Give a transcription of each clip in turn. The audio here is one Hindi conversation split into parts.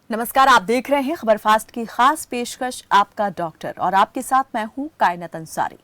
नमस्कार, आप देख रहे हैं खबर फास्ट की खास पेशकश आपका डॉक्टर और आपके साथ मैं हूं कायनात अंसारी।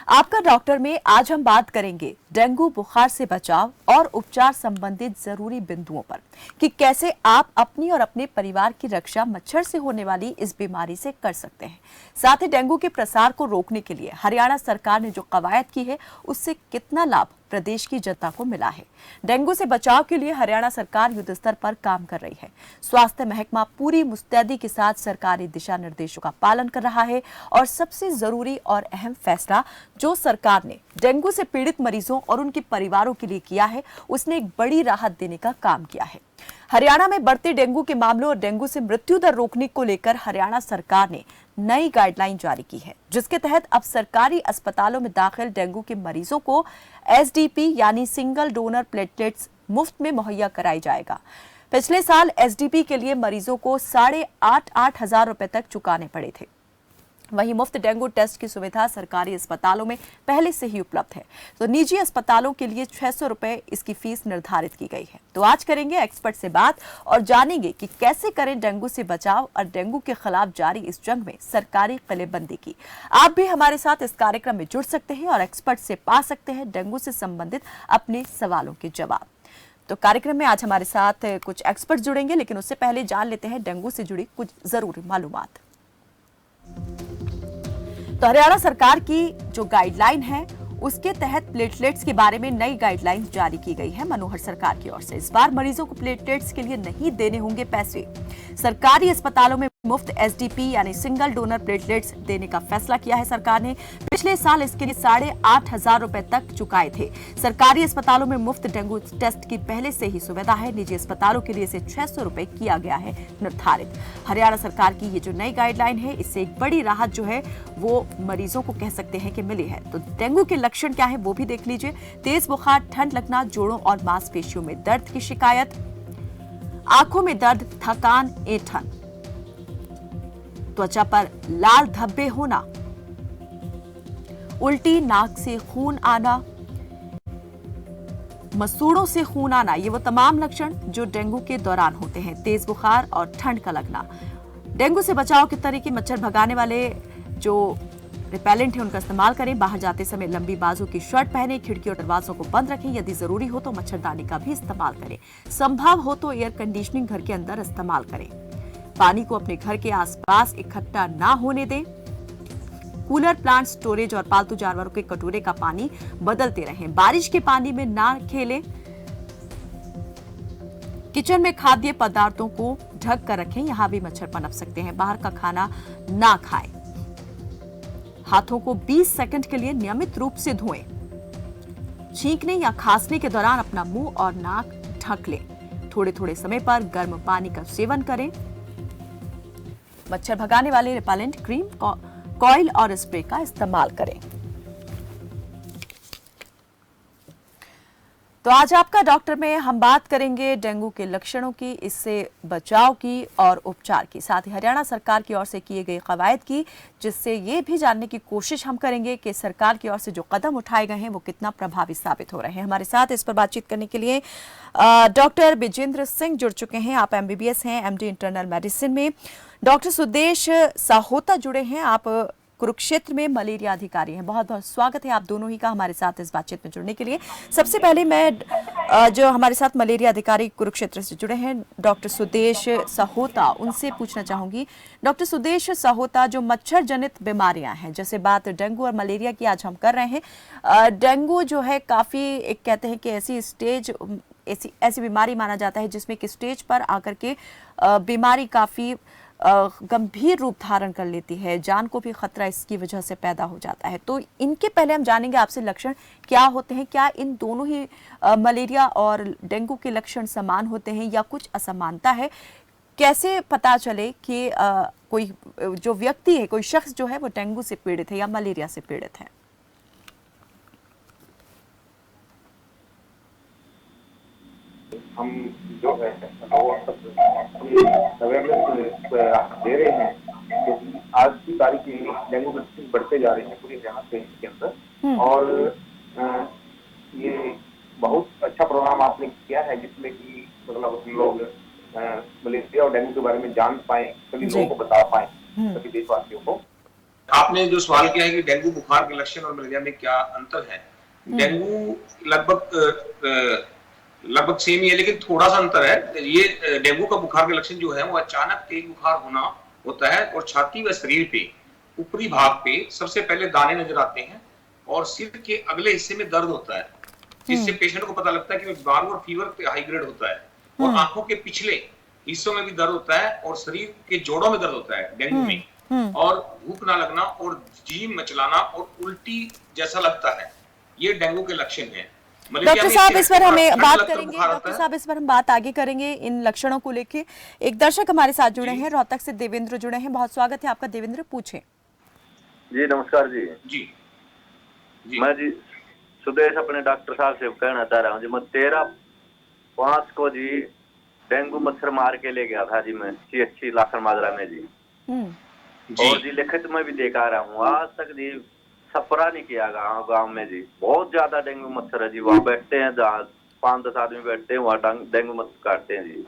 आपका डॉक्टर में आज हम बात करेंगे डेंगू बुखार से बचाव और उपचार संबंधित जरूरी बिंदुओं पर कि कैसे आप अपनी और अपने परिवार की रक्षा मच्छर से होने वाली इस बीमारी से कर सकते हैं। साथ ही डेंगू के प्रसार को रोकने के लिए हरियाणा सरकार ने जो कवायद की है उससे कितना लाभ प्रदेश की जनता को मिला है। डेंगू से बचाव के लिए हरियाणा सरकार युद्ध स्तर पर काम कर रही है। स्वास्थ्य महकमा पूरी मुस्तैदी के साथ सरकारी दिशा निर्देशों का पालन कर रहा है और सबसे जरूरी और अहम फैसला जो सरकार ने डेंगू से पीड़ित मरीजों और उनके परिवारों के लिए किया है, उसने एक बड़ी राहत देने का काम किया है। हरियाणा में बढ़ते डेंगू के मामलों और डेंगू से मृत्यु दर रोकने को लेकर हरियाणा सरकार ने नई गाइडलाइन जारी की है, जिसके तहत अब सरकारी अस्पतालों में दाखिल डेंगू के मरीजों को एसडीपी यानी सिंगल डोनर प्लेटलेट्स मुफ्त में मुहैया कराई जाएगा। पिछले साल एसडीपी के लिए मरीजों को 8,500 हजार रुपए तक चुकाने पड़े थे। वहीं मुफ्त डेंगू टेस्ट की सुविधा सरकारी अस्पतालों में पहले से ही उपलब्ध है, तो निजी अस्पतालों के लिए 600 रुपए इसकी फीस निर्धारित की गई है। तो आज करेंगे एक्सपर्ट से बात और जानेंगे कि कैसे करें डेंगू से बचाव और डेंगू के खिलाफ जारी इस जंग में सरकारी किलेबंदी की। आप भी हमारे साथ इस कार्यक्रम में जुड़ सकते हैं और एक्सपर्ट से पा सकते हैं डेंगू से संबंधित अपने सवालों के जवाब। तो कार्यक्रम में आज हमारे साथ कुछ एक्सपर्ट जुड़ेंगे, लेकिन उससे पहले जान लेते हैं डेंगू से जुड़ी कुछ जरूरी मालूमात। तो हरियाणा सरकार की जो गाइडलाइन है उसके तहत प्लेटलेट्स के बारे में नई गाइडलाइन जारी की गई है मनोहर सरकार की ओर से। इस बार मरीजों को प्लेटलेट्स के लिए नहीं देने होंगे पैसे। सरकारी अस्पतालों में मुफ्त एसडीपी यानी सिंगल डोनर प्लेटलेट्स देने का फैसला किया है सरकार ने। पिछले साल इसके लिए 8,500 हजार रुपए तक चुकाए थे। सरकारी अस्पतालों में मुफ्त डेंगू टेस्ट की पहले से ही सुविधा है। निजी अस्पतालों के लिए इसे 600 रुपए किया गया है निर्धारित। हरियाणा सरकार की ये जो नई गाइडलाइन है, इससे एक बड़ी राहत जो है वो मरीजों को कह सकते हैं कि मिली है। तो डेंगू के लक्षण क्या है वो भी देख लीजिए। तेज बुखार, ठंड लगना, जोड़ों और मांसपेशियों में दर्द की शिकायत, आंखों में दर्द, थकान, ऐंठन, त्वचा पर लाल धब्बे होना, उल्टी, नाक से खून आना, मसूड़ों से खून आना, ये वो तमाम लक्षण जो डेंगू के दौरान होते हैं। तेज बुखार और ठंड का लगना। डेंगू से बचाव के तरीके: मच्छर भगाने वाले जो रिपेलेंट है उनका इस्तेमाल करें। बाहर जाते समय लंबी बाजू की शर्ट पहने। खिड़की और दरवाजों को बंद रखें। यदि जरूरी हो तो मच्छरदानी का भी इस्तेमाल करें। संभव हो तो एयर कंडीशनिंग घर के अंदर इस्तेमाल करें। पानी को अपने घर के आसपास इकट्ठा ना होने दें। कूलर, प्लांट स्टोरेज और पालतू जानवरों के कटोरे का पानी बदलते रहें। बारिश के पानी में ना खेलें। किचन में खाद्य पदार्थों को ढक कर रखें, यहां भी मच्छर पनप सकते हैं। बाहर का खाना ना खाएं। हाथों को 20 सेकंड के लिए नियमित रूप से धोएं। छींकने या खांसने के दौरान अपना मुंह और नाक ढक लें। थोड़े थोड़े समय पर गर्म पानी का सेवन करें। मच्छर भगाने वाले रिपेलेंट क्रीम, कॉइल और स्प्रे का इस्तेमाल करें। तो आज आपका डॉक्टर में हम बात करेंगे डेंगू के लक्षणों की, इससे बचाव की और उपचार की, साथ ही हरियाणा सरकार की ओर से किए गए कवायद की, जिससे ये भी जानने की कोशिश हम करेंगे कि सरकार की ओर से जो कदम उठाए गए हैं वो कितना प्रभावी साबित हो रहे हैं। हमारे साथ इस पर बातचीत करने के लिए डॉक्टर विजेंद्र सिंह जुड़ चुके हैं। आप एमबीबीएस हैं, एमडी इंटरनल मेडिसिन में। डॉक्टर सुदेश साहोता जुड़े हैं, आप कुरुक्षेत्र में मलेरिया अधिकारी हैं। बहुत बहुत स्वागत है आप दोनों ही का हमारे साथ इस बातचीत में जुड़ने के लिए। सबसे पहले मैं जो हमारे साथ मलेरिया अधिकारी कुरुक्षेत्र से जुड़े हैं डॉक्टर सुदेश साहोता, उनसे पूछना चाहूंगी। डॉक्टर सुदेश साहोता, जो मच्छर जनित बीमारियां हैं, जैसे बात डेंगू और मलेरिया की आज हम कर रहे हैं, डेंगू जो है काफी एक कहते हैं कि ऐसी बीमारी माना जाता है जिसमें कि स्टेज पर आकर के बीमारी काफी गंभीर रूप धारण कर लेती है, जान को भी खतरा इसकी वजह से पैदा हो जाता है। तो इनके पहले हम जानेंगे आपसे लक्षण क्या होते हैं, क्या इन दोनों ही मलेरिया और डेंगू के लक्षण समान होते हैं या कुछ असमानता है? कैसे पता चले कि कोई जो व्यक्ति है, कोई शख्स जो है वो डेंगू से पीड़ित है या मलेरिया से पीड़ित है? हम जो है अवेयरनेस दे रहे हैं, क्योंकि आज की तारीख में डेंगू के केसेस बढ़ते जा रहे हैं पूरे जहां से के अंदर। और ये बहुत अच्छा प्रोग्राम आपने किया है जिसमें कि मतलब लोग मलेरिया और डेंगू के बारे में जान पाए, सभी जी। लोगों को बता पाए, सभी देशवासियों को। आपने जो सवाल किया है कि डेंगू बुखार के लक्षण और मलेरिया में क्या अंतर है, डेंगू लगभग सेम ही है, लेकिन थोड़ा सा अंतर है। ये डेंगू का बुखार के लक्षण जो है वो अचानक तेज बुखार होना होता है और छाती व शरीर पे ऊपरी भाग पे सबसे पहले दाने नजर आते हैं और सिर के अगले हिस्से में दर्द होता है, जिससे पेशेंट को पता लगता है कि बीमार और फीवर हाई ग्रेड होता है। और आंखों के पिछले हिस्सों में भी दर्द होता है और शरीर के जोड़ों में दर्द होता है डेंगू में, और भूख ना लगना और जी मचलाना और उल्टी जैसा लगता है। ये डेंगू के लक्षण हैं। डॉक्टर साहब इस पर हमें बात करेंगे, डॉक्टर साहब इस पर हम बात आगे करेंगे इन लक्षणों को लेके। एक दर्शक हमारे साथ जुड़े हैं, रोहतक से देवेंद्र जुड़े हैं। बहुत स्वागत है आपका देवेंद्र, पूछें। जी नमस्कार जी। जी मैं जी सुदेश अपने डॉक्टर साहब से कहना चाह रहा हूँ जी, मैं 13/5 को जी डेंगू मच्छर मार के ले गया था जी, मैं CHC लाखन माजरा में जी। और जी लिखित में भी देखा रहा हूँ, आज तक जी सफरा नहीं किया गाँव में जी। बहुत ज्यादा डेंगू मच्छर है जी, वहाँ बैठते हैं जहाँ 5-10 आदमी बैठते हैं, वहाँ डेंगू मच्छर काटते हैं जी।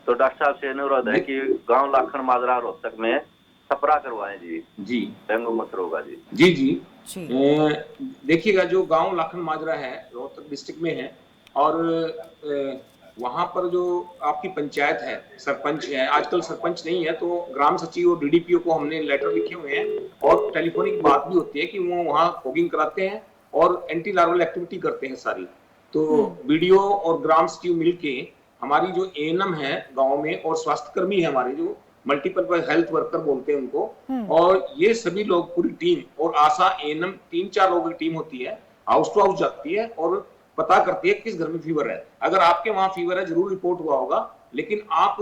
तो डॉक्टर साहब से अनुरोध है कि गाँव लाखन माजरा रोहतक में सफरा करवाएं जी डेंगू मच्छर होगा जी। जी देखिएगा, जो गांव लाखन माजरा है रोहतक डिस्ट्रिक्ट में है, और वहां पर जो आपकी पंचायत है, सरपंच है, आजकल सरपंच नहीं है तो ग्राम सचिव और DDPO को हमने लेटर लिखे हुए हैं और टेलीफोनिक बात भी होती है कि वो वहाँ फॉगिंग कराते हैं और एंटी लार्वल एक्टिविटी करते हैं सारी। तो BDO और ग्राम सचिव मिलके, हमारी जो ANM है गाँव में और स्वास्थ्य कर्मी है हमारे, जो मल्टीपर्पज हेल्थ वर्कर बोलते हैं उनको, और ये सभी लोग पूरी टीम और आशा ANM 3-4 लोगों की टीम होती है, हाउस टू हाउस जाती है और पता करती है किस घर में फीवर है। अगर आपके वहां फीवर है जरूर रिपोर्ट हुआ होगा, लेकिन आप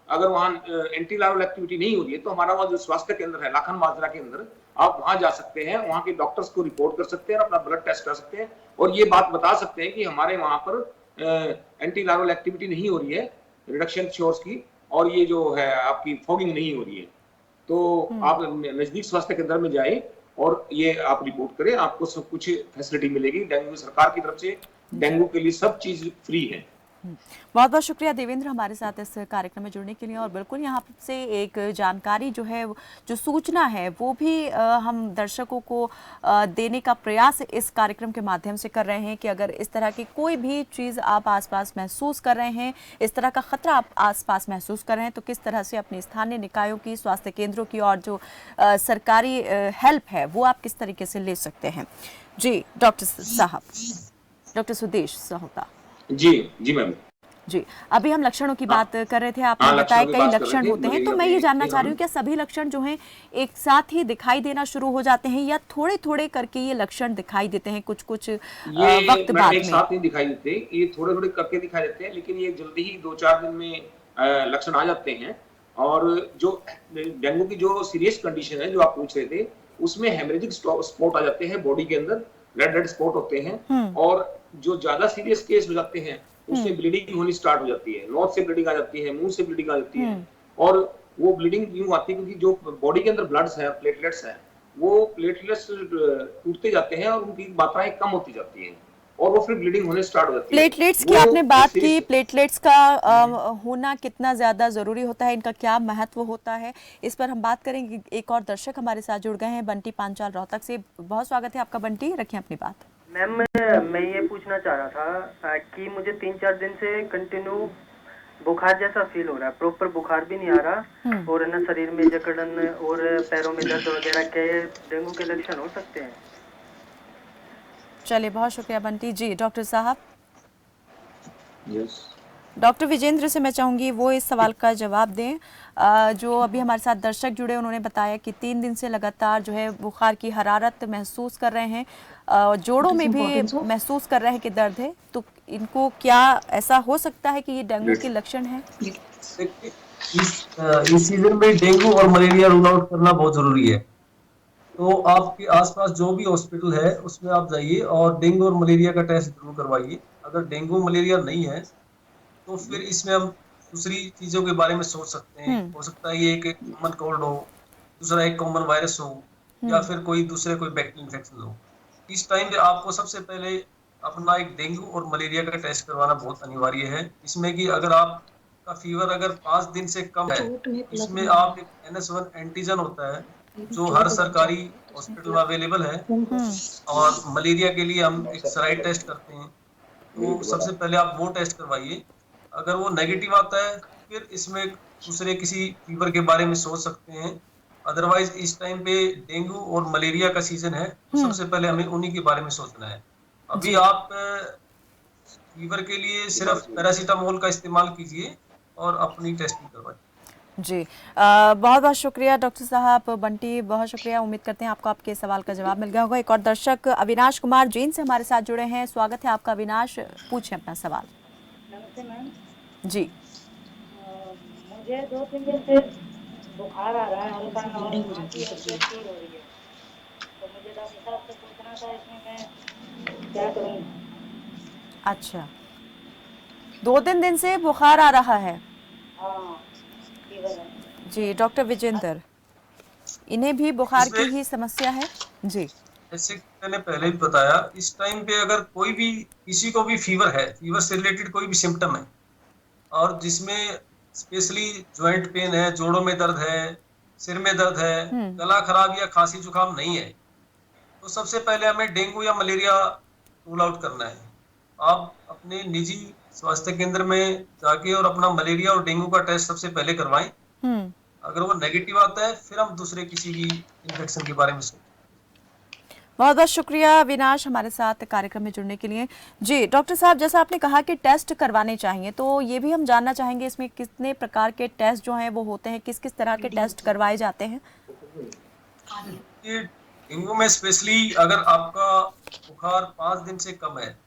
अगर वहां एंटी लार्वल एक्टिविटी नहीं हो रही है तो हमारा वहां जो स्वास्थ्य केंद्र है लाखन माजरा के अंदर, आप वहां जा सकते हैं, वहां के डॉक्टर्स को रिपोर्ट कर सकते हैं, अपना ब्लड टेस्ट कर सकते हैं और ये बात बता सकते हैं कि हमारे वहां पर एंटी लार्वल एक्टिविटी नहीं हो रही है, रिडक्शन श्योर्स की, और ये जो है आपकी फॉगिंग नहीं हो रही है। तो आप नजदीक स्वास्थ्य केंद्र में जाए और ये आप रिपोर्ट करें, आपको सब कुछ फैसिलिटी मिलेगी। डेंगू सरकार की तरफ से डेंगू के लिए सब चीज फ्री है। बहुत बहुत शुक्रिया देवेंद्र हमारे साथ इस कार्यक्रम में जुड़ने के लिए। और बिल्कुल यहाँ से एक जानकारी जो है, जो सूचना है, वो भी हम दर्शकों को देने का प्रयास इस कार्यक्रम के माध्यम से कर रहे हैं कि अगर इस तरह की कोई भी चीज़ आप आसपास महसूस कर रहे हैं, इस तरह का खतरा आप आसपास महसूस कर रहे हैं, तो किस तरह से अपने स्थानीय निकायों की, स्वास्थ्य केंद्रों की और जो सरकारी हेल्प है वो आप किस तरीके से ले सकते हैं। जी डॉक्टर साहब, डॉक्टर सुदेश सहोता। जी मैम। जी, अभी हम लक्षणों की बात कर रहे थे, आपने बताया कई लक्षण होते हैं, तो मैं ये जानना चाह रही हूँ क्या सभी लक्षण जो हैं एक साथ ही दिखाई देना शुरू हो जाते हैं या थोड़े थोड़े करके ये लक्षण दिखाई देते हैं कुछ कुछ वक्त बाद में? एक साथ नहीं दिखाई देते, ये थोड़े थोड़े करके दिखाई देते हैं, लेकिन ये जल्दी ही 2-4 दिन में लक्षण आ जाते हैं। और जो डेंगू की जो सीरियस कंडीशन है जो आप पूछ रहे थे, उसमें हेमरेजिक स्पॉट आ जाते हैं बॉडी के अंदर, रेड स्पॉट होते हैं, और जो ज्यादा सीरियस केस हो जाते हैं उसमें ब्लीडिंग होनी स्टार्ट हो जाती है, नोज से ब्लीडिंग आ जाती है, मुंह से ब्लीडिंग आ जाती है। और वो ब्लीडिंग क्यों आती है? क्योंकि जो बॉडी के अंदर ब्लड्स है, प्लेटलेट्स हैं, वो प्लेटलेट्स टूटते जाते हैं और उनकी मात्राएं कम होती जाती हैं और वो फिर ब्लीडिंग होने स्टार्ट हो जाती है। प्लेटलेट्स की आपने बात की, प्लेटलेट्स का होना कितना ज्यादा जरूरी होता है, इनका क्या महत्व होता है, इस पर हम बात करेंगे। एक और दर्शक हमारे साथ जुड़ गए हैं, बंटी पांचाल रोहतक से। बहुत स्वागत है आपका बंटी, रखें अपनी बात। मैम मैं ये पूछना चाह रहा था कि मुझे 3-4 दिन से कंटिन्यू बुखार जैसा फील हो रहा है, प्रॉपर बुखार भी नहीं आ रहा और ना शरीर में जकड़न और पैरों में दर्द वगैरह के डेंगू के लक्षण हो सकते हैं। चलिए, बहुत शुक्रिया बंटी जी। डॉक्टर साहब। यस। डॉक्टर विजेंद्र से मैं चाहूंगी वो इस सवाल का जवाब दें। जो अभी हमारे साथ दर्शक जुड़े, उन्होंने बताया कि 3 दिन से लगातार जो है बुखार की हरारत महसूस कर रहे हैं, जोड़ों में भी महसूस कर रहे हैं कि दर्द है, तो इनको क्या ऐसा हो सकता है कि ये डेंगू के लक्षण है? इस सीजन में डेंगू और मलेरिया रूल आउट करना बहुत जरूरी है। तो आपके आसपास जो भी हॉस्पिटल है उसमें आप जाइए और डेंगू और मलेरिया का टेस्ट जरूर करवाइए। अगर डेंगू मलेरिया नहीं है तो फिर इसमें हम दूसरी चीजों के बारे में सोच सकते हैं। हो सकता है ये एक कॉमन कोल्ड हो, दूसरा एक कॉमन वायरस हो, या फिर कोई बैक्टीरियल इन्फेक्शन हो। इस टाइम पे आपको सबसे पहले अपना एक डेंगू और मलेरिया का टेस्ट करवाना बहुत अनिवार्य है। इसमें कि अगर आप का फीवर अगर 5 दिन से कम है, इसमें आप एक NS1 एंटीजन होता है जो हर सरकारी हॉस्पिटल में अवेलेबल है, और मलेरिया के लिए हम एक सराई टेस्ट करते हैं। तो सबसे पहले आप वो टेस्ट करवाइए। अगर वो नेगेटिव आता है फिर इसमें दूसरे किसी फीवर के बारे में सोच सकते हैं। अदरवाइज इस टाइम पे डेंगू और मलेरिया का सीजन है, तो सबसे पहले हमें उन्हीं के बारे में सोचना है। अभी आप फीवर के लिए सिर्फ पैरासीटामोल का इस्तेमाल कीजिए और अपनी टेस्टिंग करवाइए। जी बहुत बहुत शुक्रिया डॉक्टर साहब। बंटी, बहुत शुक्रिया। उम्मीद करते हैं आपको आपके सवाल का जवाब मिल गया होगा। एक और दर्शक अविनाश कुमार जैन से हमारे साथ जुड़े हैं। स्वागत है आपका अविनाश, पूछें अपना सवाल। नमस्ते मैम जी। मुझे 2-3 दिन से बुखार आ रहा है, हल्का और खांसी हल्की हो रही है, तो मुझे डॉक्टर साहब से पूछना था इसमें मैं क्या करूं। अच्छा, 2-3 दिन से बुखार आ रहा है। हाँ, फीवर है। जी डॉक्टर विजेंद्र, इन्हें भी बुखार की ही समस्या है? जी, जैसे मैंने पहले भी बताया, इस टाइम पे अगर कोई भी किसी को भी फीवर है, फीवर से रिलेटेड कोई भी सिम्टम है, और जिसमें स्पेशली जॉइंट पेन है, जोड़ों में दर्द है, सिर में दर्द है, गला खराब या खांसी जुकाम नहीं है, तो सबसे पहले हमें डेंगू या मलेरिया रूल आउट करना है। आप अपने निजी स्वास्थ्य केंद्र में जाके और अपना मलेरिया और डेंगू का टेस्ट सबसे पहले करवाएं। अगर वो नेगेटिव आता है फिर हम दूसरे किसी भी इन्फेक्शन के बारे में सोचें। बहुत बहुत शुक्रिया अविनाश हमारे साथ कार्यक्रम में जुड़ने के लिए। जी डॉक्टर साहब, जैसा आपने कहा कि टेस्ट करवाने चाहिए, तो ये भी हम जानना चाहेंगे इसमें कितने प्रकार के टेस्ट जो हैं वो होते हैं, किस किस तरह के टेस्ट करवाए जाते हैं? ये डेंगू में स्पेशली अगर आपका बुखार 5 दिन से कम है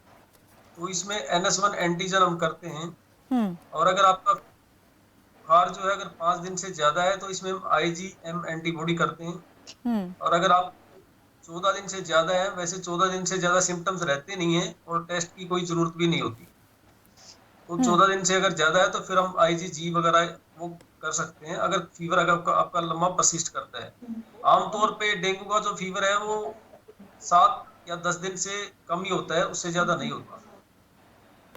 तो इसमें NS1 एंटीजन हम करते हैं, और अगर आपका बुखार जो है अगर 5 दिन से ज्यादा है तो इसमें हम IgM एंटीबॉडी करते हैं, और अगर आप 14 दिन से ज्यादा है, वैसे 14 दिन से ज्यादा सिम्टम्स रहते नहीं है और टेस्ट की कोई जरूरत भी नहीं होती, तो 14 दिन से अगर ज्यादा है तो फिर हम IgG वगैरह वो कर सकते हैं, अगर फीवर अगर आपका लंबा परसिस्ट करता है। आमतौर पे डेंगू का जो फीवर है वो 7 या 10 दिन से कम ही होता है, उससे ज्यादा नहीं होता।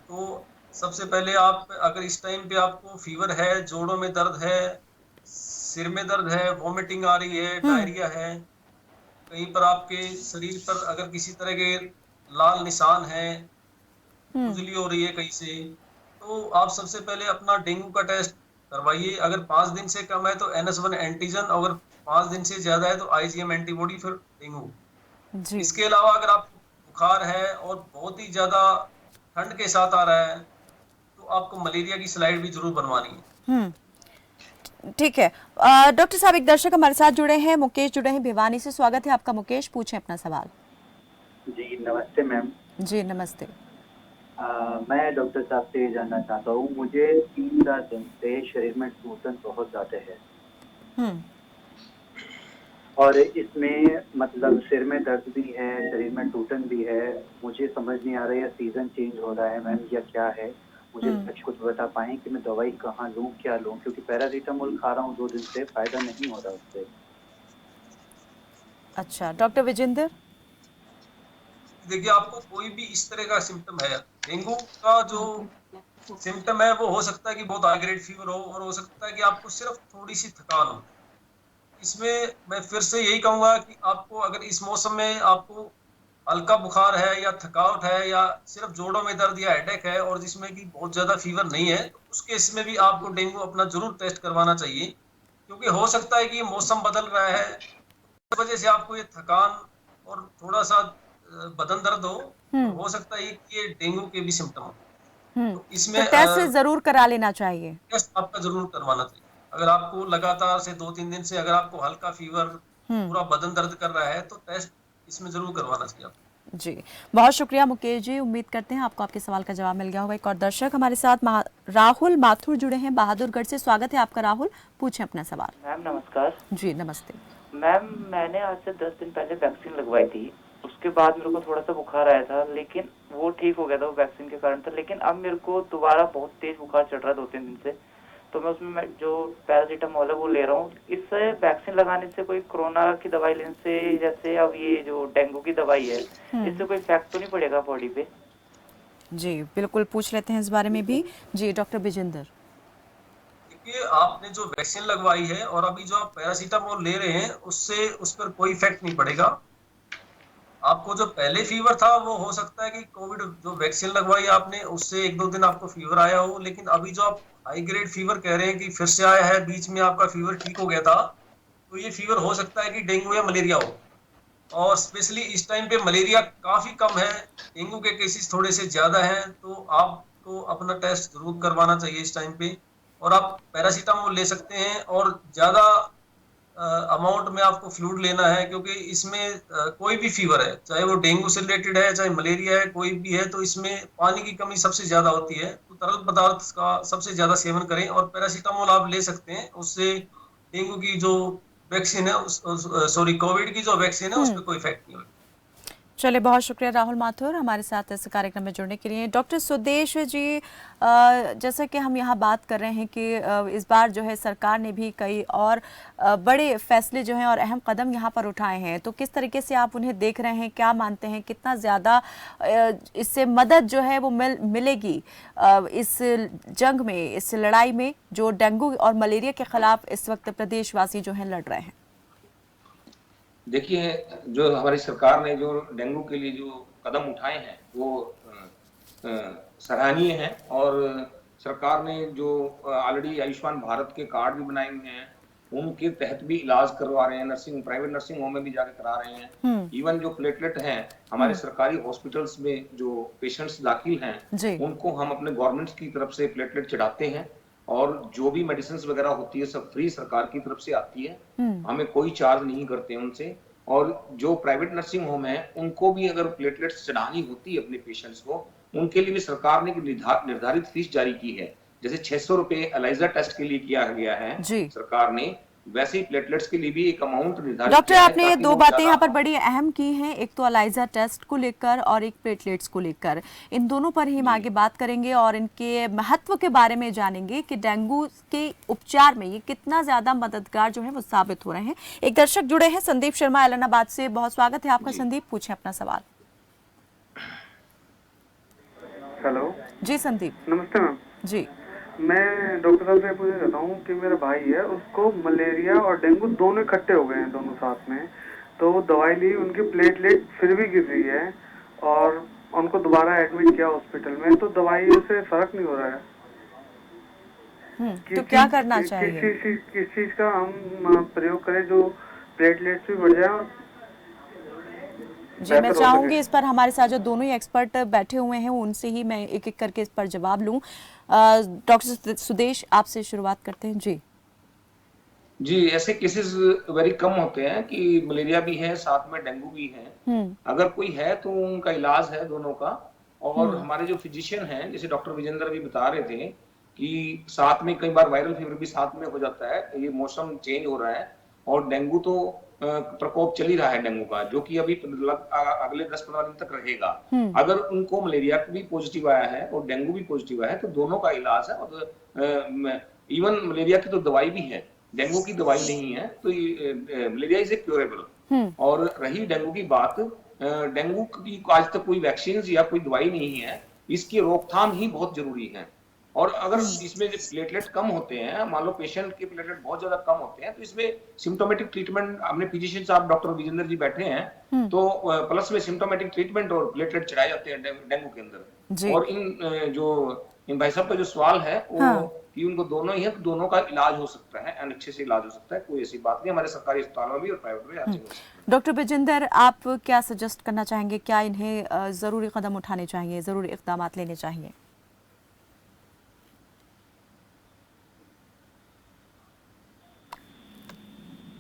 तो सबसे पहले आप अगर इस टाइम पे आपको फीवर है, जोड़ों में दर्द है, सिर में दर्द है, वॉमिटिंग आ रही है, डायरिया है, कहीं पर आपके शरीर पर अगर किसी तरह के लाल निशान है, खुजली हो रही है कहीं से, तो आप सबसे पहले अपना डेंगू का टेस्ट करवाइए। अगर 5 दिन से कम है तो NS1 एंटीजन, अगर 5 दिन से ज्यादा है तो IgM एंटीबॉडी, फिर डेंगू। इसके अलावा अगर आपको बुखार है और बहुत ही ज्यादा ठंड के साथ आ रहा है तो आपको मलेरिया की स्लाइड भी जरूर बनवानी है। ठीक है। डॉक्टर साहब, एक दर्शक हमारे साथ जुड़े हैं, मुकेश जुड़े हैं भिवानी से। स्वागत है आपका मुकेश, पूछें अपना सवाल। जी नमस्ते मैम। जी नमस्ते। मैं डॉक्टर साहब से ये जानना चाहता हूँ, मुझे 3-4 दिन से शरीर में टूटन बहुत ज्यादा है, और इसमें मतलब सिर में दर्द भी है, शरीर में टूटन भी है। मुझे समझ नहीं आ रहा है सीजन चेंज हो रहा है मैम या क्या है, मुझे कुछ बता पाएं कि मैं दवाई कहाँ लूँ, क्या लूँ, क्योंकि पैरासीटामोल खा रहा हूँ 2 दिन से, फायदा नहीं हो रहा उससे। अच्छा डॉक्टर विजेंद्र। देखिए, आपको कोई भी इस तरह का सिम्टम है, डेंगू का जो सिम्टम है वो हो सकता है कि बहुत हाई ग्रेड फीवर हो, और हो सकता है कि आपको सिर्फ थोड़ी सी थकान हो। इसमें मैं फिर से यही कहूंगा कि आपको अगर इस मौसम में आपको हल्का बुखार है या थकावट है या सिर्फ जोड़ों में दर्द या हेडेक है और जिसमें कि बहुत ज्यादा फीवर नहीं है, तो उस केस में भी आपको डेंगू अपना जरूर टेस्ट करवाना चाहिए, क्योंकि हो सकता है कि मौसम बदल रहा है, इस वजह से आपको ये थकान और थोड़ा सा बदन दर्द हो सकता है कि ये डेंगू के भी सिम्टम हो। तो इसमें तो टेस्ट जरूर करा लेना चाहिए, टेस्ट आपका जरूर करवाना चाहिए। अगर आपको लगातार से 2-3 दिन से अगर आपको हल्का फीवर, पूरा बदन दर्द कर रहा है, तो टेस्ट इसमें जरूर करवाना चाहिए आपको। जी बहुत शुक्रिया मुकेश जी, उम्मीद करते हैं आपको आपके सवाल का जवाब मिल गया होगा। एक और दर्शक हमारे साथ राहुल माथुर जुड़े हैं बहादुरगढ़ से। स्वागत है आपका राहुल, पूछें अपना सवाल। मैम नमस्कार। जी नमस्ते मैम, मैंने आज से 10 दिन पहले वैक्सीन लगवाई थी, उसके बाद मेरे को थोड़ा सा बुखार आया था, लेकिन वो ठीक हो गया था, वो वैक्सीन के कारण था। लेकिन अब मेरे को दोबारा बहुत तेज बुखार चढ़ रहा है 2-3 दिन से, तो मैं उसमें जो पैरासीटामोल है वो ले रहा हूँ। इससे वैक्सीन लगाने से कोई कोरोना की दवाई लेने से, जैसे अब ये जो डेंगू की दवाई है, इससे कोई इफेक्ट तो नहीं पड़ेगा बॉडी पे? जी बिल्कुल, पूछ लेते हैं इस बारे में भी। जी डॉक्टर विजेंद्र। देखिए, आपने जो वैक्सीन लगवाई है और अभी जो आप पैरासीटामोल ले रहे हैं, उससे उस पर कोई इफेक्ट नहीं पड़ेगा। आपको जो पहले फीवर था वो हो सकता है कि कोविड जो वैक्सीन लगवाई आपने उससे 1-2 दिन आपको फीवर आया हो, लेकिन अभी जो आप हाई ग्रेड फीवर कह रहे हैं कि फिर से आया है, बीच में आपका फीवर ठीक हो गया था, तो ये फीवर हो सकता है कि डेंगू या मलेरिया हो। और स्पेशली इस टाइम पे मलेरिया काफी कम है, डेंगू के केसेस थोड़े से ज्यादा हैं, तो आपको अपना टेस्ट जरूर करवाना चाहिए इस टाइम पे। और आप पैरासीटामोल ले सकते हैं और ज्यादा अमाउंट में आपको फ्लूइड लेना है, क्योंकि इसमें कोई भी फीवर है, चाहे वो डेंगू से रिलेटेड है चाहे मलेरिया है, कोई भी है, तो इसमें पानी की कमी सबसे ज्यादा होती है। तो तरल पदार्थ का सबसे ज्यादा सेवन करें और पैरासीटामोल आप ले सकते हैं, उससे डेंगू की जो वैक्सीन है सॉरी कोविड की जो वैक्सीन है उस पर कोई इफेक्ट नहीं होगा। चलिए, बहुत शुक्रिया राहुल माथुर हमारे साथ इस कार्यक्रम में जुड़ने के लिए। डॉक्टर सुदेश जी, जैसा कि हम यहाँ बात कर रहे हैं कि इस बार जो है सरकार ने भी कई और बड़े फैसले जो हैं और अहम कदम यहाँ पर उठाए हैं, तो किस तरीके से आप उन्हें देख रहे हैं, क्या मानते हैं, कितना ज़्यादा इससे मदद जो है वो मिलेगी इस जंग में, इस लड़ाई में जो डेंगू और मलेरिया के खिलाफ इस वक्त प्रदेशवासी जो हैं लड़ रहे हैं? देखिए, जो हमारी सरकार ने जो डेंगू के लिए जो कदम उठाए हैं वो सराहनीय हैं। और सरकार ने जो ऑलरेडी आयुष्मान भारत के कार्ड भी बनाए हुए हैं, उनके तहत भी इलाज करवा रहे हैं, प्राइवेट नर्सिंग होम में भी जाकर करा रहे हैं। इवन जो प्लेटलेट हैं हमारे सरकारी हॉस्पिटल्स में जो पेशेंट्स दाखिल हैं उनको हम अपने गवर्नमेंट की तरफ से प्लेटलेट चढ़ाते हैं, और जो भी मेडिसिन वगैरह होती है सब फ्री सरकार की तरफ से आती है, हमें कोई चार्ज नहीं करते हैं उनसे। और जो प्राइवेट नर्सिंग होम है उनको भी अगर प्लेटलेट्स चढ़ानी होती है अपने पेशेंट्स को, उनके लिए भी सरकार ने निर्धारित फीस जारी की है। जैसे 600 रुपए एलाइजा टेस्ट के लिए किया गया है सरकार ने, वैसे ही प्लेटलेट्स के लिए भी एक अमाउंट निर्धारित। डॉक्टर, आपने ये दो बातें यहाँ पर बड़ी अहम की हैं, एक तो एलाइजा टेस्ट को लेकर और एक प्लेटलेट्स को लेकर। इन दोनों पर ही हम आगे बात करेंगे और इनके महत्व के बारे में जानेंगे कि डेंगू के उपचार में ये कितना ज्यादा मददगार जो है वो साबित हो रहे हैं। एक दर्शक जुड़े हैं, संदीप शर्मा ऐलनाबाद से। बहुत स्वागत है आपका संदीप, पूछें अपना सवाल। हेलो जी संदीप। नमस्ते मैम जी। मैं डॉक्टर साहब से पूछना चाहता हूँ कि मेरा भाई है, उसको मलेरिया और डेंगू दोनों इकट्ठे हो गए हैं, दोनों साथ में। तो वो दवाई ली, उनकी प्लेटलेट फिर भी गिर रही है और उनको दोबारा एडमिट किया हॉस्पिटल में, तो दवाई से फर्क नहीं हो रहा है। तो क्या करना चाहिए? किस चीज का हम प्रयोग करें जो प्लेटलेट्स भी बढ़ जाए? जी, मैं चाहूंगी इस पर हमारे साथ जो दोनों ही एक्सपर्ट बैठे हुए हैं उनसे ही मैं एक एक करके इस पर जवाब लूं। डॉक्टर सुदेश, आपसे शुरुआत करते हैं। जी, ऐसे केसेस वेरी कम होते हैं कि मलेरिया भी है साथ में डेंगू भी है। अगर कोई है तो उनका इलाज है दोनों का। और हमारे जो फिजिशियन हैं, जैसे डॉक्टर विजेंद्र भी बता रहे थे कि साथ में कई बार वायरल फीवर भी साथ में हो जाता है, ये मौसम चेंज हो रहा है और डेंगू तो प्रकोप चल ही रहा है डेंगू का, जो कि अभी अगले 10-15 दिन तक रहेगा। अगर उनको मलेरिया भी पॉजिटिव आया है और डेंगू भी पॉजिटिव आया है तो दोनों का इलाज है। और इवन मलेरिया की तो दवाई भी है, डेंगू की दवाई नहीं है, तो मलेरिया इज ए क्योरेबल। और रही डेंगू की बात, डेंगू की आज तक कोई वैक्सीन या कोई दवाई नहीं है, इसकी रोकथाम ही बहुत जरूरी है। और अगर इसमें प्लेटलेट कम होते हैं, मान लो पेशेंट के प्लेटलेट बहुत ज्यादा कम होते हैं, तो इसमें सिम्टोमेटिक ट्रीटमेंट, हमने फिजिशियन साहब डॉक्टर विजेंद्र जी बैठे हैं, तो प्लस में सिम्टोमेटिक ट्रीटमेंट और प्लेटलेट चढ़ाए जाते हैं डेंगू के अंदर। और इन भाई साहब का जो सवाल है वो कि उनको दोनों ही है, तो दोनों का इलाज हो सकता है, अच्छे से इलाज हो सकता है, कोई ऐसी बात नहीं। हमारे सरकारी अस्पतालों में भी और प्राइवेट में। डॉक्टर विजेंद्र, आप क्या सजेस्ट करना चाहेंगे, क्या इन्हें जरूरी कदम उठाने चाहिए, जरूरी इक़दाम लेने चाहिए?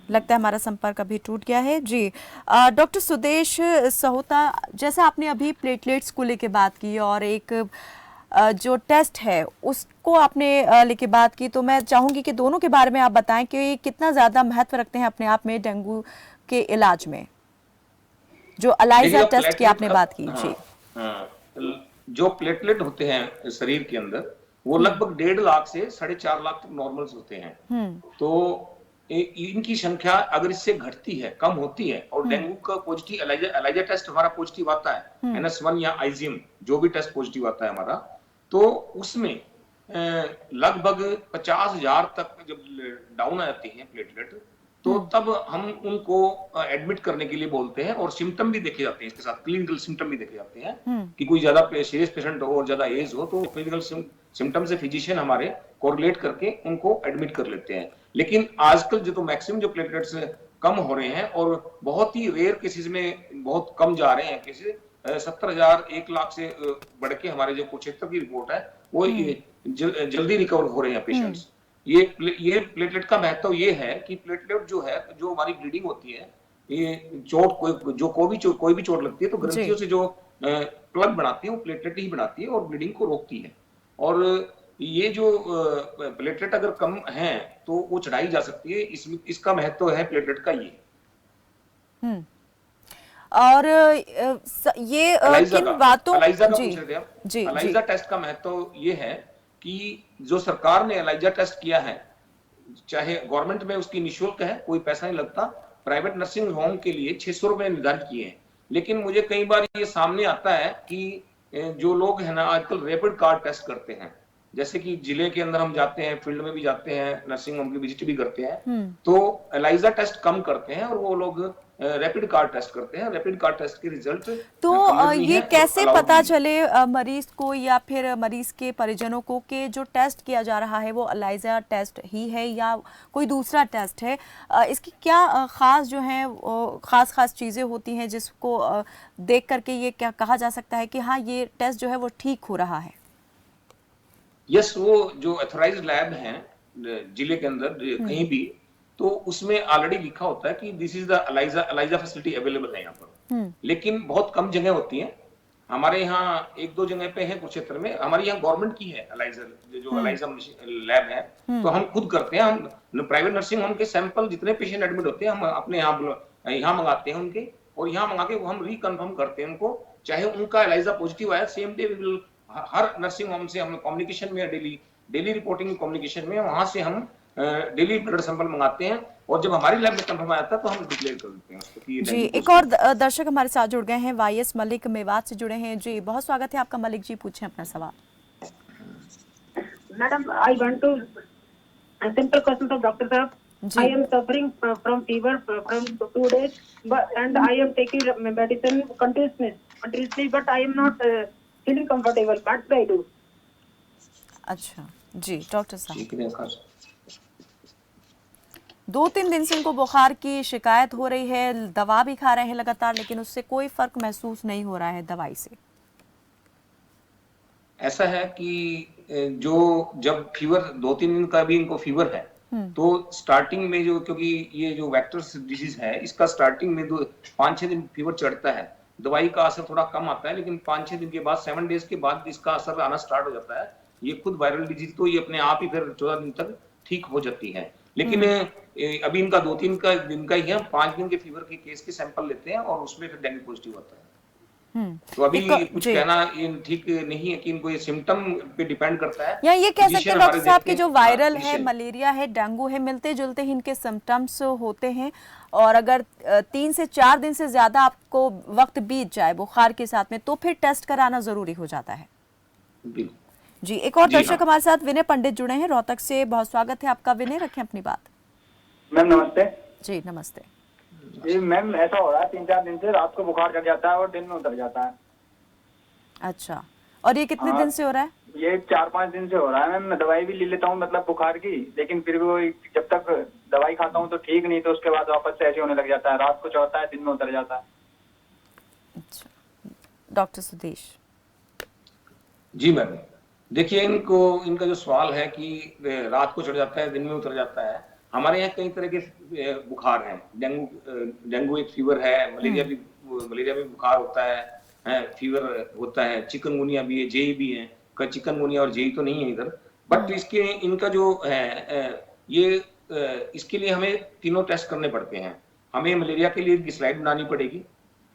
लगता है हमारा संपर्क अभी टूट गया है। जी, डॉक्टर सुदेश सहोता, जैसे आपने अभी प्लेटलेट्स को लेके बात की और एक जो टेस्ट है उसको आपने लेके बात की, तो मैं चाहूंगी कि दोनों के बारे में आप बताएं कि कितना ज़्यादा महत्व रखते हैं अपने आप में डेंगू के इलाज में, जो एलाइजा टेस्ट की आपने बात की। जी, जो प्लेटलेट होते हैं शरीर के अंदर वो लगभग 1.5 लाख से 4.5 लाख तक नॉर्मल्स होते हैं। तो इनकी संख्या अगर इससे घटती है, कम होती है, और डेंगू का पॉजिटिव एलाइजा टेस्ट हमारा पॉजिटिव आता है, NS1 या आइजियम जो भी टेस्ट पॉजिटिव आता है हमारा, तो उसमें लगभग 50,000 तक जब डाउन आती है प्लेटलेट, तो तब हम उनको एडमिट करने के लिए बोलते हैं, और सिम्टम भी देखे जाते हैं, इसके साथ क्लिनिकल सिम्टम भी देखे जाते हैं कि कोई ज्यादा सीरियस पेशेंट हो और ज्यादा एज हो तो क्लिनिकल सिम्टम से फिजिशियन हमारे कोरिलेट करके उनको एडमिट कर लेते हैं। लेकिन आजकल जो तो मैक्सिमम जो प्लेटलेट्स कम हो रहे हैं और बहुत ही रेयर केसेस में बहुत कम जा रहे हैं केसेस, 70,000 1 लाख से बढ़ के हमारे जो कुरुक्षेत्र की रिपोर्ट है वो जल्दी रिकवर हो रहे हैं पेशेंट्स। ये प्लेटलेट का महत्व ये है कि प्लेटलेट जो है, जो हमारी ब्लीडिंग होती है, ये चोट कोई भी चोट लगती है तो ग्रंथियों से जो प्लग बनाती है वो प्लेटलेट ही बनाती है और ब्लीडिंग को रोकती है। और ये जो प्लेटलेट अगर कम है तो वो चढ़ाई जा सकती है, इसका महत्व है प्लेटलेट का ये। और ये किन बातों एलाइजा टेस्ट का महत्व ये है कि जो सरकार ने एलाइजा टेस्ट किया है, चाहे गवर्नमेंट में उसकी निःशुल्क है, कोई पैसा नहीं लगता, प्राइवेट नर्सिंग होम के लिए 600 रुपए निर्धारित किए हैं। लेकिन मुझे कई बार ये सामने आता है कि जो लोग है ना आजकल रैपिड कार्ड टेस्ट करते हैं, जैसे कि जिले के अंदर हम जाते हैं, फील्ड में भी जाते हैं, नर्सिंग होम की विजिट भी करते हैं, तो एलाइजा टेस्ट कम करते हैं और वो लोग रैपिड कार्ड टेस्ट करते हैं। रैपिड कार्ड टेस्ट के रिजल्ट तो ये कैसे पता चले मरीज को या फिर मरीज के परिजनों को कि जो टेस्ट किया जा रहा है वो एलाइजा टेस्ट ही है या कोई दूसरा टेस्ट है? इसकी क्या खास जो है खास चीजें होती हैं जिसको देख करके ये क्या कहा जा सकता है कि हाँ ये टेस्ट जो है वो ठीक हो रहा है? यस, वो जो ऑथराइज्ड लैब हैं जिले के अंदर कहीं भी, तो उसमें ऑलरेडी लिखा होता है कि this is the ELISA facility available है यहाँ पर। लेकिन बहुत कम जगह होती है, हमारे यहाँ 1-2 जगह पे है कुरुक्षेत्र में। हमारे यहाँ गवर्नमेंट की है एलाइजा, जो एलाइजा लैब है, तो हम खुद करते हैं। हम प्राइवेट नर्सिंग होम के सैंपल जितने पेशेंट एडमिट होते हैं हम अपने यहाँ मंगाते हैं उनके, और यहाँ मंगा के हम रिकन्फर्म करते हैं उनको, चाहे उनका एलाइजा पॉजिटिव आया सेम डे वी विल, हर नर्सिंग होम से हम कम्युनिकेशन में, डेली रिपोर्टिंग कम्युनिकेशन में, वहां से हम डेली ब्लड सैंपल मंगाते हैं, और जब हमारी लैब में कंफर्म आता है तो हम डिक्लेयर कर देते हैं उसको कि जी। एक और दर्शक हमारे साथ जुड़ गए हैं, वाईएस मलिक मेवात से जुड़े हैं। जी बहुत स्वागत है आपका मलिक जी, पूछें अपना सवाल। Madam, I want to simple question to doctor साहब। I am suffering from fever from 2 days, and I am taking medicine continuously, but I am not feeling comfortable. What do I do? अच्छा जी डॉक्टर साहब, 2-3 दिन से इनको बुखार की शिकायत हो रही है, दवा भी खा रहे हैं लगातार, लेकिन उससे कोई फर्क महसूस नहीं हो रहा है दवाई से। ऐसा है कि जो जब फीवर 2-3 दिन का भी इनको फीवर है, तो स्टार्टिंग में जो, क्योंकि ये जो वेक्टर्स डिजीज है, इसका स्टार्टिंग में 5-6 दिन फीवर चढ़ता है, दवाई का असर थोड़ा कम आता है, लेकिन 5-6 दिन के बाद 7 डेज के बाद इसका असर आना स्टार्ट हो जाता है। ये खुद वायरल डिजीज तो ये अपने आप ही फिर 14 दिन तक ठीक हो जाती है। लेकिन अभी इनका 2-3 दिन का ही है, 5 दिन के फीवर के केस के सैंपल लेते हैं और उसमें फिर डेंगू पॉजिटिव आता है। तो अभी कुछ कहना ये ठीक नहीं है कि इनको ये सिम्टम पे डिपेंड करता है, या ये कह सकते हैं डॉक्टर साहब कि जो वायरल है, मलेरिया है, डेंगू है, मिलते जुलते ही इनके सिम्टम्स होते हैं, और अगर 3 से 4 दिन से ज्यादा आपको वक्त बीत जाए बुखार के साथ में तो फिर टेस्ट कराना जरूरी हो जाता है। जी। एक और दर्शक हमारे साथ विनय पंडित जुड़े हैं रोहतक से, बहुत स्वागत है आपका विनय, रखें अपनी बात। मैम नमस्ते। जी नमस्ते। जी मैम, ऐसा हो रहा है 3-4 दिन से, रात को बुखार चढ़ जाता है और दिन में उतर जाता है। अच्छा, और ये कितने दिन से हो रहा है? ये 4-5 दिन से हो रहा है मैम। मैं दवाई भी ले लेता हूँ मतलब बुखार की, लेकिन फिर वो जब तक दवाई खाता हूँ तो ठीक नहीं, तो उसके बाद वापस से ऐसे होने लग जाता है, रात को चढ़ता है दिन में उतर जाता है। अच्छा, डॉक्टर सुदेश। जी मैम, देखिए इनका जो सवाल है कि रात को चढ़ जाता है दिन में उतर जाता है, हमारे यहाँ कई तरह के बुखार हैं। डेंगू एक फीवर है, मलेरिया भी बुखार होता है, फीवर होता है, चिकनगुनिया भी है, जेई भी है। चिकनगुनिया और जेई तो नहीं है इधर, बट इनका जो है ये इसके लिए हमें तीनों टेस्ट करने पड़ते हैं। हमें मलेरिया के लिए एक स्लाइड बनानी पड़ेगी,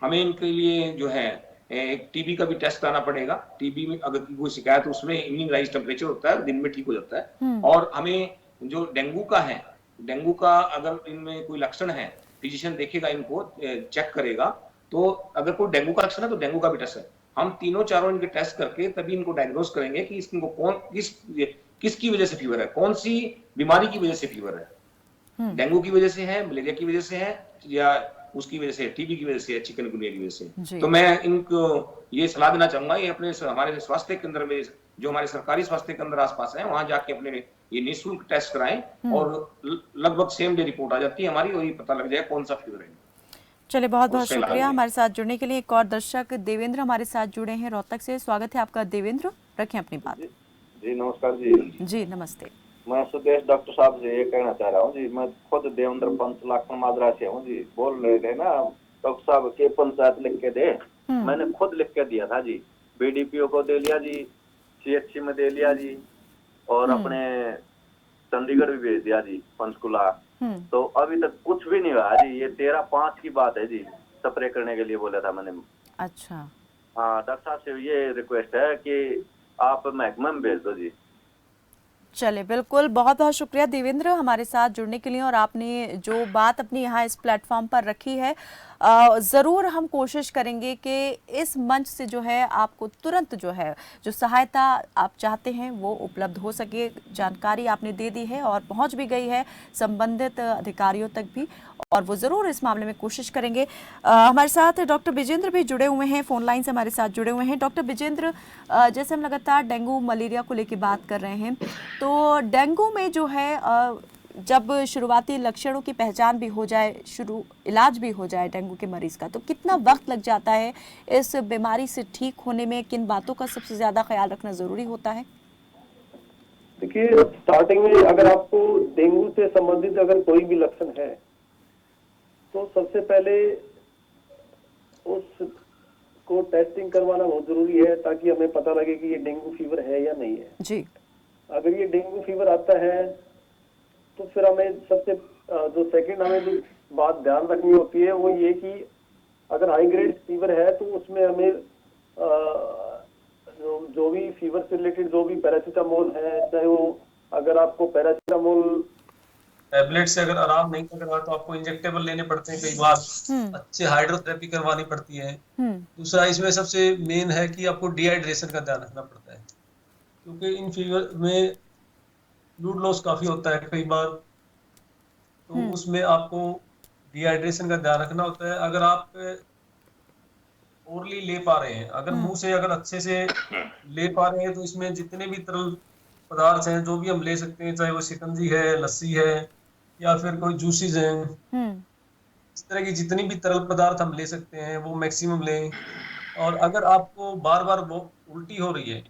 हमें इनके लिए जो है एक टीबी का भी टेस्ट कराना पड़ेगा। टीबी में अगर कोई शिकायत, उसमें इवनिंग राइज टेम्परेचर होता है, दिन में ठीक हो जाता है। और हमें जो डेंगू का है, डेंगू का अगर इनमें कोई लक्षण है, फिजिशियन देखेगा, इनको चेक करेगा, तो अगर कोई डेंगू का लक्षण है तो डेंगू का भी टेस्ट है। हम तीनों चारों इनके टेस्ट करके तभी इनको डायग्नोज करेंगे कि इनको किसकी वजह से फीवर है, कौन सी बीमारी की वजह से फीवर है, डेंगू की वजह से है, मलेरिया की वजह से है, या उसकी वजह से, टीबी की वजह से, चिकनगुनिया की वजह से। तो मैं इनको ये सलाह देना चाहूंगा, ये अपने हमारे स्वास्थ्य केंद्र में, जो हमारे सरकारी स्वास्थ्य केंद्र आसपास है, वहां जाके अपने ये निःशुल्क टेस्ट कराएं और लगभग सेम डे रिपोर्ट आ जाती है हमारी, और ये पता लग जाए कौन सा फीवर है। चलिए, बहुत बहुत शुक्रिया हमारे साथ जुड़ने के लिए। एक और दर्शक देवेंद्र हमारे साथ जुड़े हैं रोहतक से। स्वागत है आपका देवेंद्र, रखें अपनी बात। जी नमस्कार जी। जी नमस्ते। मैं सुदेश डॉक्टर साहब से ये कहना चाह रहा हूँ जी, मैं खुद देवेंद्र पंच लाखन माजरा से हूँ जी। बोल रहे थे ना डॉक्टर साहब के पंचायत लिख के दे, मैंने खुद लिख के दिया था जी, बीडीपीओ को दे लिया जी, सीएचसी में दे लिया जी, और अपने चंडीगढ़ भी भेज दिया जी, पंचकुला। तो अभी तक कुछ भी नहीं हुआ जी। ये 13/5 की बात है जी, स्प्रे करने के लिए बोला था मैंने। अच्छा, हाँ डॉक्टर साहब से ये रिक्वेस्ट है कि आप महकमे में भेज दो जी। चले, बिल्कुल, बहुत बहुत शुक्रिया देवेंद्र हमारे साथ जुड़ने के लिए, और आपने जो बात अपनी यहाँ इस प्लेटफॉर्म पर रखी है, ज़रूर हम कोशिश करेंगे कि इस मंच से जो है आपको तुरंत जो है जो सहायता आप चाहते हैं वो उपलब्ध हो सके। जानकारी आपने दे दी है और पहुंच भी गई है संबंधित अधिकारियों तक भी, और वो ज़रूर इस मामले में कोशिश करेंगे। हमारे साथ डॉक्टर विजेंद्र भी जुड़े हुए हैं, फ़ोन लाइन से हमारे साथ जुड़े हुए हैं। डॉक्टर विजेंद्र, जैसे हम लगातार डेंगू मलेरिया को लेकर बात कर रहे हैं, तो डेंगू में जो है जब शुरुआती लक्षणों की पहचान भी हो जाए, इलाज भी हो जाए डेंगू के मरीज़ का, तो कितना वक्त लग जाता है इस बीमारी से ठीक होने में? किन बातों का सबसे ज़्यादा ख्याल रखना ज़रूरी होता है? देखिए, स्टार्टिंग में अगर आपको डेंगू से संबंधित अगर कोई भी लक्षण है तो सबसे पहले उसको टेस्टिंग करवाना बहुत जरूरी है, ताकि हमें पता लगे कि ये डेंगू फीवर है या नहीं है जी। अगर ये डेंगू फीवर आता है तो फिर हमें सबसे जो सेकंड हमें जो बात ध्यान रखनी होती है वो ये कि अगर हाई ग्रेड फीवर है तो उसमें हमें जो भी फीवर से रिलेटेड जो भी पैरासीटामोल है, चाहे वो अगर आपको पैरासीटामोल टैबलेट से अगर आराम नहीं लग रहा तो आपको इंजेक्टेबल लेने पड़ते हैं कई बार, अच्छे हाइड्रोथेरेपी करवानी पड़ती है। दूसरा इसमें सबसे मेन है कि आपको डिहाइड्रेशन का ध्यान रखना पड़ता है, क्योंकि इन फीवर में फ्लूइड लॉस काफी होता है कई बार, तो उसमें आपको डिहाइड्रेशन का ध्यान रखना होता है। अगर आप ओरली ले पा रहे हैं, अगर मुंह से अगर अच्छे से ले पा रहे हैं, तो इसमें जितने भी तरल पदार्थ हैं जो भी हम ले सकते हैं, चाहे वो शिकंजी है, लस्सी है, या फिर कोई जूसेस हैं, इस तरह की जितनी भी तरल पदार्थ हम ले सकते हैं वो मैक्सिमम लें। और अगर आपको बार बार वो उल्टी हो रही है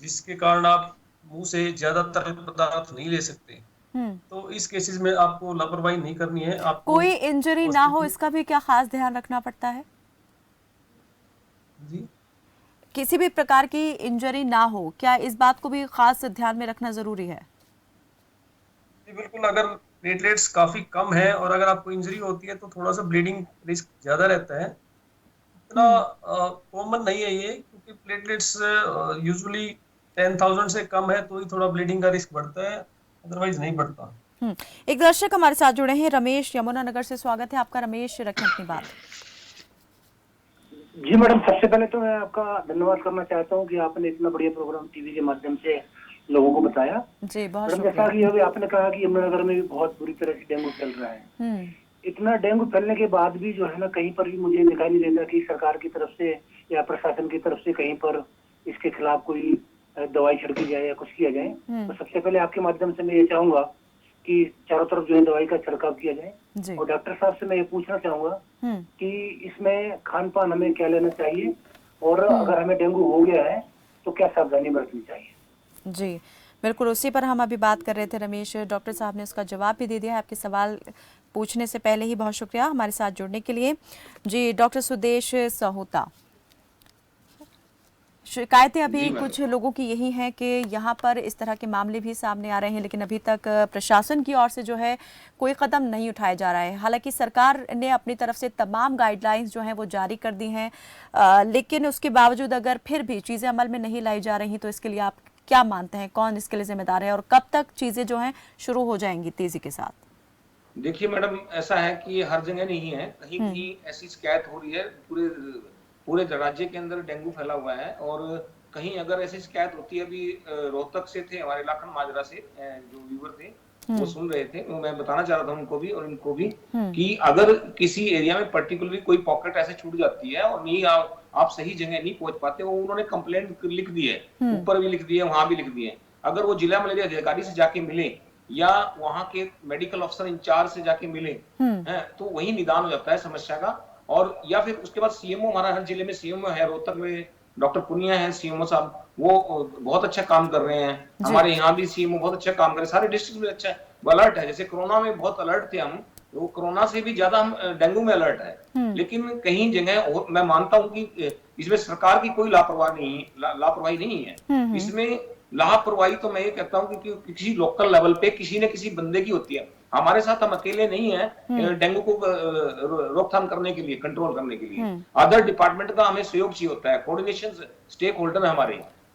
जिसके कारण आप मुंह से ज्यादा तरल पदार्थ नहीं ले सकते, तो इस केसेस में आपको लापरवाही नहीं करनी है। आपको कोई इंजरी ना हो इसका भी क्या खास ध्यान रखना पड़ता है जी? किसी भी प्रकार की इंजरी ना हो, क्या इस बात को भी खास ध्यान में रखना जरूरी है? जी बिल्कुल, अगर प्लेटलेट्स काफी कम है और अगर आपको इंजरी होती है तो थोड़ा सा ब्लीडिंग रिस्क ज्यादा रहता है। इतना कॉमन नहीं है ये, क्योंकि प्लेटलेट्स यूजुअली 10,000 से कम है तो ही थोड़ा ब्लीडिंग का रिस्क बढ़ता है, अदरवाइज नहीं बढ़ता। एक दर्शक हमारे साथ जुड़े हैं, रमेश यमुनानगर से। स्वागत है आपका रमेश, रखें अपनी बात। जी मैडम, सबसे पहले तो मैं आपका धन्यवाद करना चाहता हूँ कि आपने इतना बढ़िया प्रोग्राम टीवी के माध्यम से लोगों को बताया। जी बहुत शुक्रिया। जैसा कि अभी आपने कहा कि यमुनानगर में भी बहुत बुरी तरह से डेंगू फैल रहा है। इतना डेंगू फैलने के बाद भी जो है ना, कहीं पर भी मुझे दिखाई नहीं देता कि सरकार की तरफ से या प्रशासन की तरफ से कहीं पर इसके खिलाफ कोई दवाई छिड़की जाए या कुछ किया जाए। तो सबसे पहले आपके माध्यम से मैं ये चाहूंगा कि चारों तरफ जो है दवाई का छिड़काव किया जाए। और डॉक्टर साहब से मैं ये पूछना चाहूंगा कि इसमें खान पान हमें क्या लेना चाहिए, और अगर हमें डेंगू हो गया है तो क्या सावधानी बरतनी चाहिए? जी बिल्कुल, उसी पर हम अभी बात कर रहे थे रमेश। डॉक्टर साहब ने उसका जवाब भी दे दिया है। आपके सवाल पूछने से पहले ही बहुत शुक्रिया हमारे साथ जुड़ने के लिए। जी डॉक्टर सुदेश सहोता, शिकायतें अभी कुछ लोगों की यही हैं कि यहाँ पर इस तरह के मामले भी सामने आ रहे हैं, लेकिन अभी तक प्रशासन की ओर से जो है कोई कदम नहीं उठाया जा रहा है। हालांकि सरकार ने अपनी तरफ से तमाम गाइडलाइंस जो हैं वो जारी कर दी हैं, लेकिन उसके बावजूद अगर फिर भी चीज़ें अमल में नहीं लाई जा रही तो इसके लिए आप क्या मानते हैं, कौन इसके लिए जिम्मेदार है और कब तक चीज़ें जो हैं शुरू हो जाएंगी तेज़ी के साथ? देखिए मैडम, ऐसा है कि हर जगह नहीं है, कहीं कहीं ऐसी शिकायत हो रही है। पूरे राज्य के अंदर डेंगू फैला हुआ है और कहीं अगर ऐसी शिकायत होती है, अभी रोहतक से थे हमारे लाखन माजरा से जो व्यूअर थे वो सुन रहे थे, तो मैं बताना चाह रहा था उनको भी और इनको भी कि अगर किसी एरिया में पर्टिकुलरली कोई पॉकेट ऐसे छूट जाती है और नहीं आप सही जगह नहीं पहुंच पाते, वो उन्होंने कंप्लेंट लिख दी है, ऊपर भी लिख दी है, वहां भी लिख दी है। अगर वो जिला मलेरिया अधिकारी से जाके मिले या वहां के मेडिकल अफसर इंचार्ज से जाके मिले तो वही निदान हो जाता है समस्या का। और या फिर उसके बाद सीएमओ, हमारा हर जिले में सीएमओ है, रोहतक में डॉक्टर पुनिया है सीएमओ साहब, वो बहुत अच्छा काम कर रहे हैं। हमारे यहाँ भी सीएमओ बहुत अच्छा काम कर रहे हैं, सारे डिस्ट्रिक्ट में अच्छा अलर्ट है। जैसे कोरोना में बहुत अलर्ट थे हम, तो कोरोना से भी ज्यादा हम डेंगू में अलर्ट है। लेकिन कहीं जगह मैं मानता हूँ कि इसमें सरकार की कोई लापरवाही नहीं है। इसमें लापरवाही तो मैं ये कहता हूँ कि किसी लोकल लेवल पे किसी न किसी बंदे की होती है। हमारे साथ हम अकेले नहीं है डेंगू को रोकथाम करने के लिए, कंट्रोल करने के लिए। अदर डिपार्टमेंट का हमें सहयोग चाहिए होता है, कोऑर्डिनेशन स्टेक होल्डर है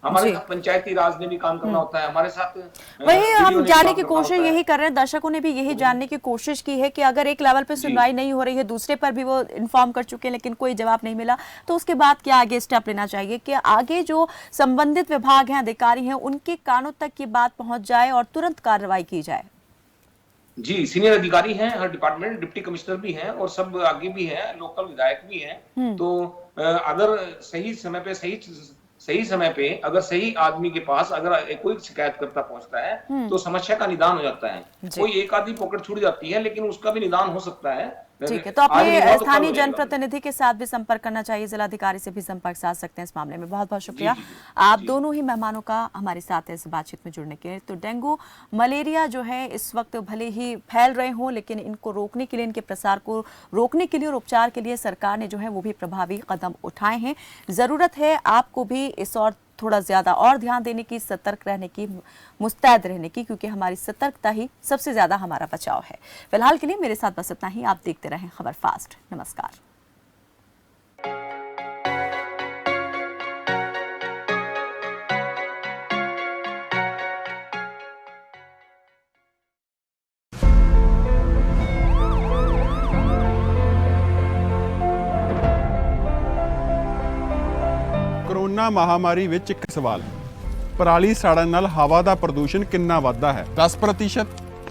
हमारे साथ पंचायती राज ने भी काम करना होता है, हमारे साथ वही हम जानने की कोशिश यही कर रहे हैं, दर्शकों ने भी यही जानने की कोशिश की है कि अगर एक लेवल पे सुनवाई नहीं हो रही है, दूसरे पर भी वो इन्फॉर्म कर चुके हैं लेकिन कोई जवाब नहीं मिला, तो उसके बाद क्या आगे स्टेप लेना चाहिए कि आगे जो संबंधित विभाग हैं, अधिकारी हैं, उनके कानों तक ये बात पहुंच जाए और तुरंत कार्रवाई की जाए। जी, सीनियर अधिकारी हैं हर डिपार्टमेंट, डिप्टी कमिश्नर भी हैं और सब आगे भी हैं, लोकल विधायक भी हैं। तो अगर सही समय पे अगर सही आदमी के पास अगर कोई शिकायतकर्ता पहुंचता है तो समस्या का निदान हो जाता है। कोई एक आधी पॉकेट छूट जाती है लेकिन उसका भी निदान हो सकता है। ठीक है, तो अपने स्थानीय जनप्रतिनिधि के साथ भी संपर्क करना चाहिए, जिलाधिकारी से भी संपर्क साध सकते हैं इस मामले में। बहुत बहुत शुक्रिया आप दोनों ही मेहमानों का हमारे साथ इस बातचीत में जुड़ने के। तो डेंगू मलेरिया जो है इस वक्त भले ही फैल रहे हों, लेकिन इनको रोकने के लिए, इनके प्रसार को रोकने के लिए और उपचार के लिए सरकार ने जो है वो भी प्रभावी कदम उठाए हैं। जरूरत है आपको भी इस और थोड़ा ज्यादा और ध्यान देने की, सतर्क रहने की, मुस्तैद रहने की, क्योंकि हमारी सतर्कता ही सबसे ज्यादा हमारा बचाव है। फिलहाल के लिए मेरे साथ बस इतना ही। आप देखते रहें खबर फास्ट। नमस्कार। कोरोना महामारी ਵਿੱਚ ਇੱਕ ਸਵਾਲ, ਪਰਾਲੀ ਸਾੜਨ ਨਾਲ ਹਵਾ ਦਾ ਪ੍ਰਦੂਸ਼ਣ ਕਿੰਨਾ ਵੱਧਦਾ ਹੈ? 10%,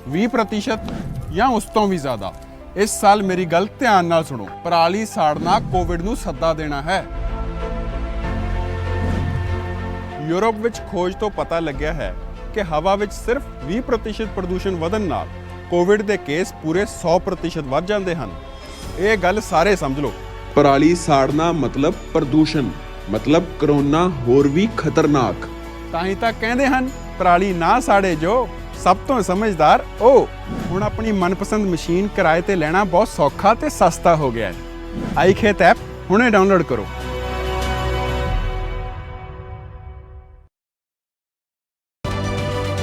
20% ਜਾਂ ਉਸ ਤੋਂ ਵੀ ਜ਼ਿਆਦਾ? ਇਸ ਸਾਲ ਮੇਰੀ ਗੱਲ ਧਿਆਨ ਨਾਲ ਸੁਣੋ। ਪਰਾਲੀ ਸਾੜਨਾ ਕੋਵਿਡ ਨੂੰ ਸੱਦਾ ਦੇਣਾ ਹੈ। ਯੂਰਪ ਵਿੱਚ ਖੋਜ ਤੋਂ ਪਤਾ ਲੱਗਿਆ ਹੈ ਕਿ ਹਵਾ ਵਿੱਚ ਸਿਰਫ 20% ਪ੍ਰਦੂਸ਼ਣ ਵਧਣ ਨਾਲ ਕੋਵਿਡ ਦੇ ਕੇਸ ਪੂਰੇ 100% ਵੱਧ ਜਾਂਦੇ ਹਨ। ਇਹ ਗੱਲ ਸਾਰੇ ਸਮਝ ਲਓ। ਪਰਾਲੀ ਸਾੜਨਾ ਮਤਲਬ ਪ੍ਰਦੂਸ਼ਣ, मतलब कोरोना होर भी खतरनाक। ताही तक कहते हैं पराली ना साड़े जो, सब तो समझदार ओ। हुण अपनी मनपसंद मशीन किराए ते लेना बहुत सौखा ते सस्ता हो गया है। आई खेत ऐप हुणे डाउनलोड करो।